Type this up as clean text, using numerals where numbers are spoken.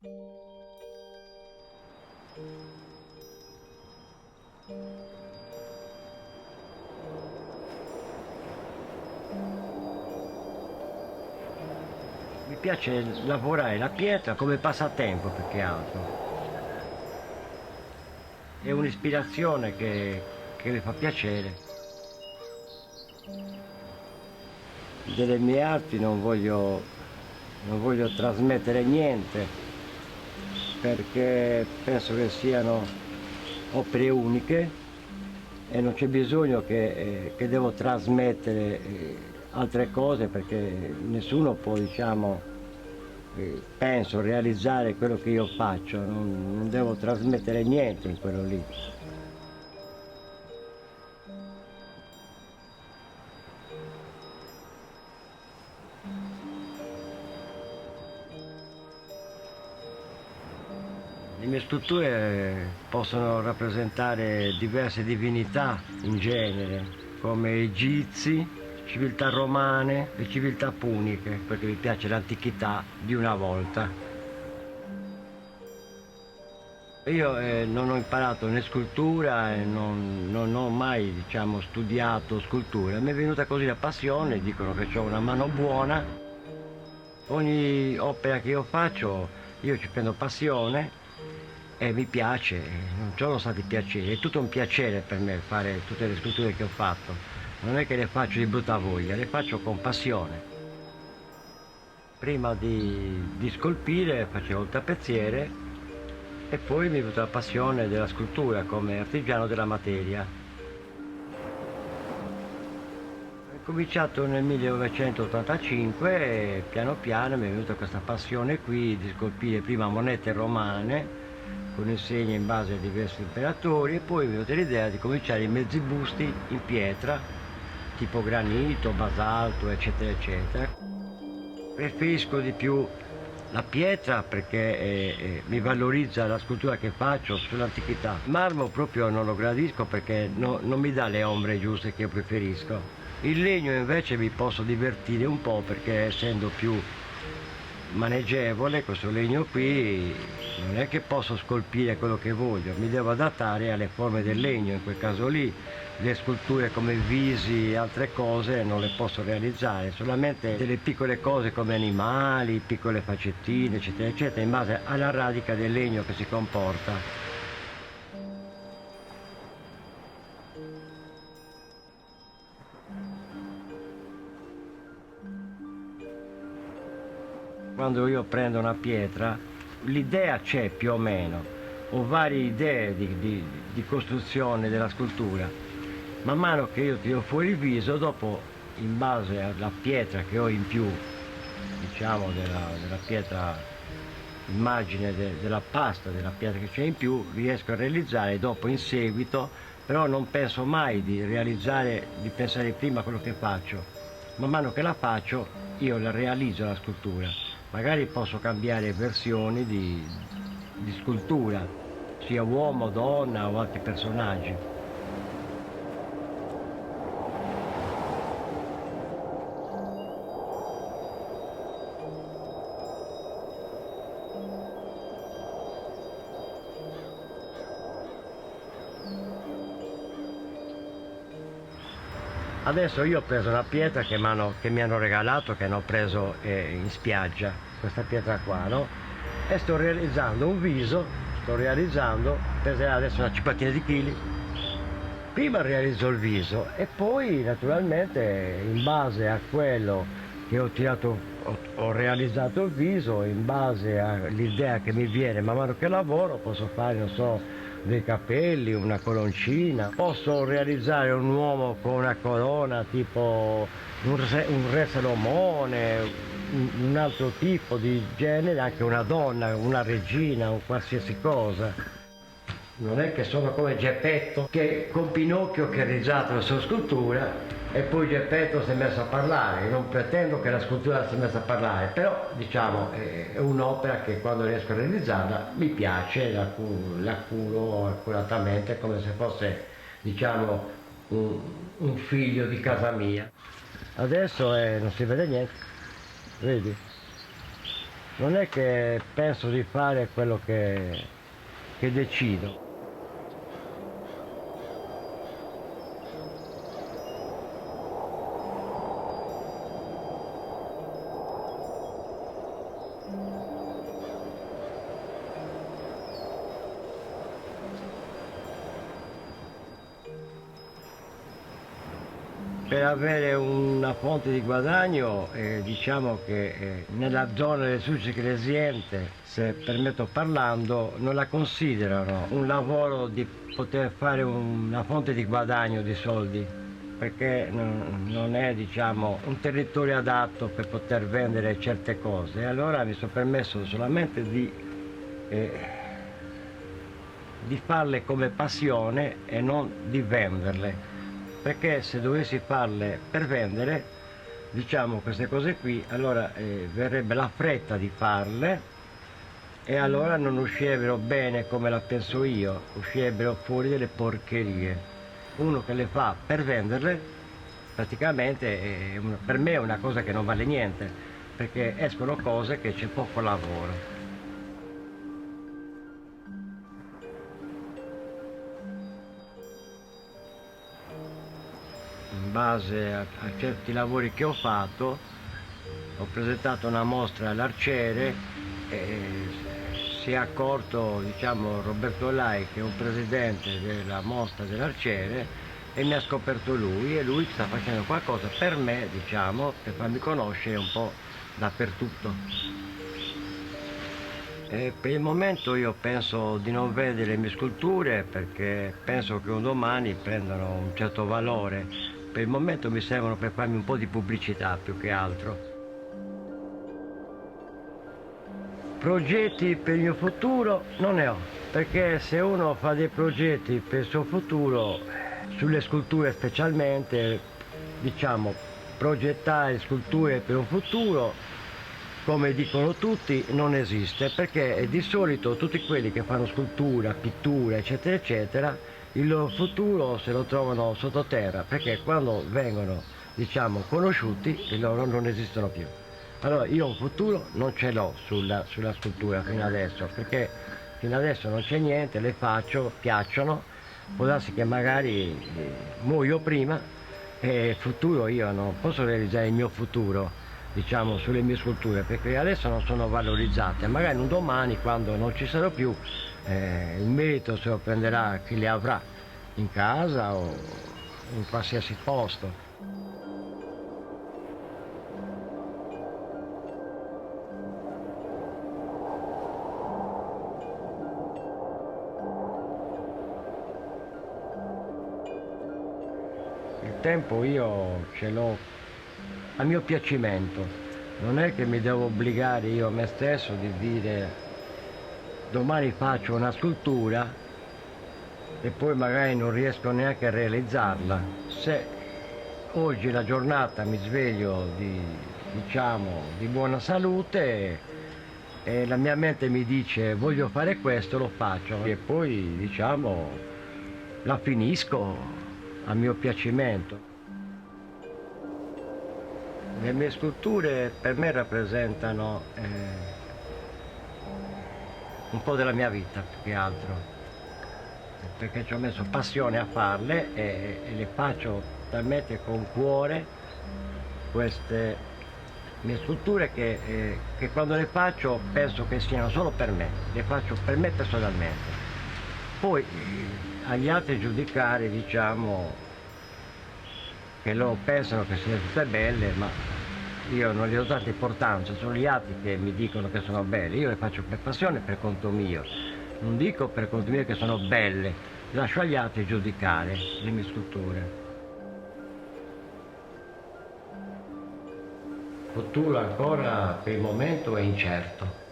Mi piace lavorare la pietra come passatempo più che altro. È un'ispirazione che mi fa piacere. Delle mie arti non voglio trasmettere niente, perché penso che siano opere uniche e non c'è bisogno che devo trasmettere altre cose, perché nessuno può, diciamo, penso, realizzare quello che io faccio, non devo trasmettere niente in quello lì. Le mie sculture possono rappresentare diverse divinità in genere, come egizi, civiltà romane e civiltà puniche, perché mi piace l'antichità di una volta. Io non ho imparato né scultura e non ho mai, diciamo, studiato scultura. Mi è venuta così la passione, dicono che ho una mano buona. Ogni opera che io faccio, io ci prendo passione e mi piace, non sono stati piaceri, è tutto un piacere per me fare tutte le sculture che ho fatto. Non è che le faccio di brutta voglia, le faccio con passione. Prima di scolpire facevo il tappezziere e poi mi è venuta la passione della scultura come artigiano della materia. Ho cominciato nel 1985 e piano piano mi è venuta questa passione qui di scolpire prima monete romane con i segni in base a diversi imperatori, e poi mi è venuta l'idea di cominciare i mezzi busti in pietra, tipo granito, basalto, eccetera, eccetera. Preferisco di più la pietra perché mi valorizza la scultura che faccio sull'antichità. Il marmo proprio non lo gradisco perché non mi dà le ombre giuste che io preferisco. Il legno invece mi posso divertire un po' perché essendo più maneggevole questo legno qui non è che posso scolpire quello che voglio, mi devo adattare alle forme del legno. In quel caso lì le sculture come visi e altre cose non le posso realizzare, solamente delle piccole cose come animali, piccole facettine, eccetera, eccetera, in base alla radica del legno che si comporta. Quando io prendo una pietra, l'idea c'è più o meno, ho varie idee di costruzione della scultura. Man mano che io tiro fuori il viso, dopo, in base alla pietra che ho in più, diciamo della pietra, immagine della pasta, della pietra che c'è in più, riesco a realizzare dopo in seguito, però non penso mai di realizzare, di pensare prima a quello che faccio. Man mano che la faccio, io la realizzo la scultura. Magari posso cambiare versioni di scultura, sia uomo, donna o altri personaggi. Adesso io ho preso una pietra che mi hanno regalato, che hanno preso in spiaggia, questa pietra qua, no? E sto realizzando un viso, peserà adesso una cinquantina di chili. Prima realizzo il viso e poi naturalmente in base a quello che ho tirato, ho realizzato il viso, in base all'idea che mi viene man mano che lavoro, posso fare, non so, dei capelli, una coroncina, posso realizzare un uomo con una corona tipo un re Salomone, un altro tipo di genere, anche una donna, una regina, o qualsiasi cosa. Non è che sono come Geppetto, che con Pinocchio che ha realizzato la sua scultura e poi Geppetto si è messo a parlare. Io non pretendo che la scultura si è messa a parlare, però diciamo è un'opera che quando riesco a realizzarla mi piace, la curo accuratamente come se fosse, diciamo, un figlio di casa mia. Adesso non si vede niente, vedi? non è che penso di fare quello che decido. Per avere una fonte di guadagno, diciamo che nella zona del Sulcis Ecclesiente, se permetto parlando, non la considerano un lavoro di poter fare una fonte di guadagno di soldi, perché non è, diciamo, un territorio adatto per poter vendere certe cose. E allora mi sono permesso solamente di farle come passione e non di venderle, perché se dovessi farle per vendere, diciamo, queste cose qui, allora verrebbe la fretta di farle e allora non uscirebbero bene come la penso io, uscirebbero fuori delle porcherie. Uno che le fa per venderle, praticamente per me è una cosa che non vale niente, perché escono cose che c'è poco lavoro. In base a certi lavori che ho fatto, ho presentato una mostra all'Arciere e si è accorto, diciamo, Roberto Lai, che è un presidente della mostra dell'Arciere, e mi ha scoperto lui, e lui sta facendo qualcosa per me, diciamo, per farmi conoscere un po' dappertutto. E per il momento io penso di non vendere le mie sculture, perché penso che un domani prendano un certo valore. Per il momento mi servono per farmi un po' di pubblicità più che altro. Progetti per il mio futuro non ne ho, perché se uno fa dei progetti per il suo futuro, sulle sculture specialmente, diciamo, progettare sculture per un futuro, come dicono tutti, non esiste, perché di solito tutti quelli che fanno scultura, pittura, eccetera, eccetera, il loro futuro se lo trovano sottoterra, perché quando vengono, diciamo, conosciuti, loro non esistono più. Allora io un futuro non ce l'ho sulla scultura fino adesso, perché fino adesso non c'è niente, le faccio, piacciono, può darsi che magari muoio prima e il futuro io non posso realizzare il mio futuro, diciamo, sulle mie sculture, perché adesso non sono valorizzate, magari un domani quando non ci sarò più il merito se lo prenderà chi le avrà in casa o in qualsiasi posto. Il tempo io ce l'ho a mio piacimento, non è che mi devo obbligare io a me stesso di dire domani faccio una scultura e poi magari non riesco neanche a realizzarla. Se oggi la giornata mi sveglio diciamo, di buona salute e la mia mente mi dice voglio fare questo, lo faccio e poi, diciamo, la finisco a mio piacimento. Le mie sculture per me rappresentano un po' della mia vita più che altro, perché ci ho messo passione a farle e le faccio talmente con cuore queste mie sculture che quando le faccio penso che siano solo per me, le faccio per me personalmente. Poi agli altri giudicare, diciamo, che loro pensano che siano tutte belle, ma io non gli do tanta importanza, sono gli altri che mi dicono che sono belle, io le faccio per passione, per conto mio, non dico per conto mio che sono belle, lascio agli altri giudicare le mie sculture. Il futuro ancora per il momento è incerto.